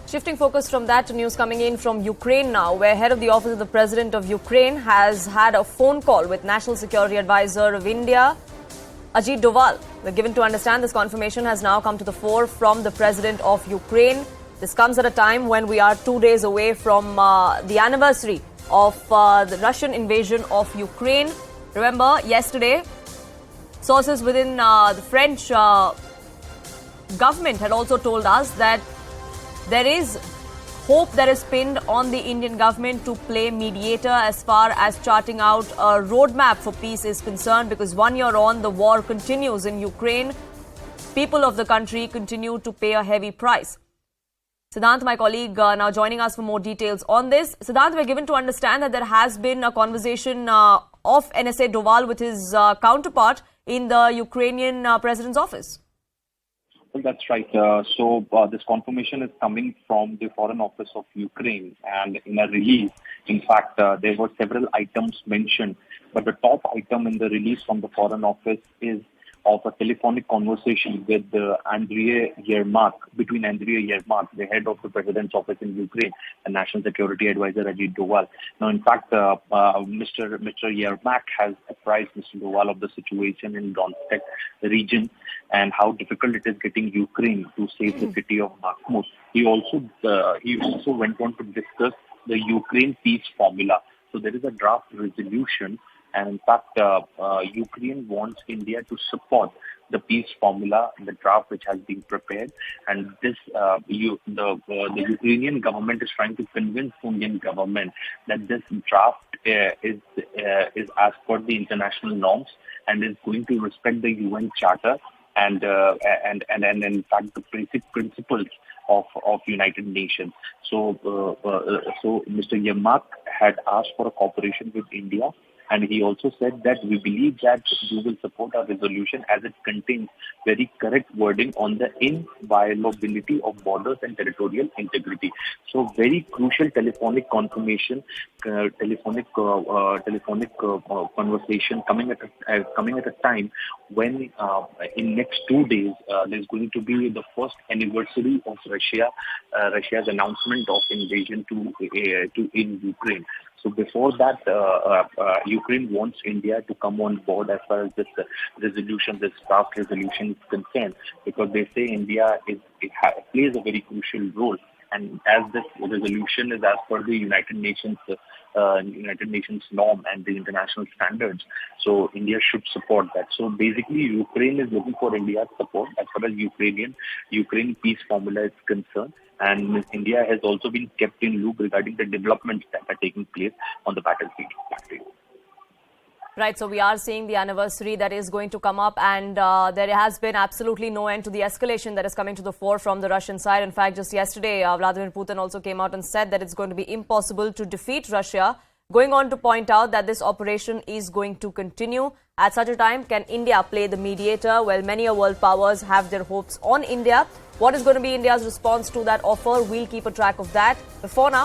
Shifting focus from that to news coming in from Ukraine now, where head of the office of the president of Ukraine has had a phone call with National Security Advisor of India, Ajit Doval. We're given to understand this confirmation has now come to the fore from the president of Ukraine. This comes at a time when we are 2 days away from the anniversary of the Russian invasion of Ukraine. Remember, yesterday, sources within the French government had also told us that there is hope that is pinned on the Indian government to play mediator as far as charting out a roadmap for peace is concerned, because 1 year on, the war continues in Ukraine. People of the country continue to pay a heavy price. Siddhant, my colleague, now joining us for more details on this. Siddhant, we're given to understand that there has been a conversation of NSA Doval with his counterpart in the Ukrainian president's office. Well, that's right. So this confirmation is coming from the Foreign Office of Ukraine, and in a release, in fact, there were several items mentioned, but the top item in the release from the Foreign Office is of a telephonic conversation with Andriy Yermak, between Andriy Yermak, the head of the president's office in Ukraine, and National Security Advisor Ajit Doval. Now, in fact, Mr. Yermak has apprised Mr. Doval of the situation in Donetsk region and how difficult it is getting Ukraine to save the city of Bakhmut. He also went on to discuss the Ukraine peace formula. So there is a draft resolution. And in fact, Ukraine wants India to support the peace formula, the draft which has been prepared. And this, the Ukrainian government is trying to convince the Indian government that this draft is as per the international norms and is going to respect the UN Charter and in fact the basic principles of United Nations. So Mr. Yermak had asked for a cooperation with India. And he also said that we believe that you will support our resolution as it contains very correct wording on the inviolability of borders and territorial integrity. So very crucial telephonic confirmation, telephonic conversation coming at a time when in next 2 days there's going to be the first anniversary of Russia's announcement of invasion in Ukraine. So before that, Ukraine wants India to come on board as far as this resolution, this draft resolution is concerned, because they say India plays a very crucial role. And as this resolution is as per the United Nations norm and the international standards, so India should support that. So basically, Ukraine is looking for India's support as far as Ukraine peace formula is concerned. And India has also been kept in loop regarding the developments that are taking place on the battlefield. Right, so we are seeing the anniversary that is going to come up, and there has been absolutely no end to the escalation that is coming to the fore from the Russian side. In fact, just yesterday, Vladimir Putin also came out and said that it's going to be impossible to defeat Russia, going on to point out that this operation is going to continue. At such a time, can India play the mediator? Well, many world powers have their hopes on India. What is going to be India's response to that offer? We'll keep a track of that. Before now,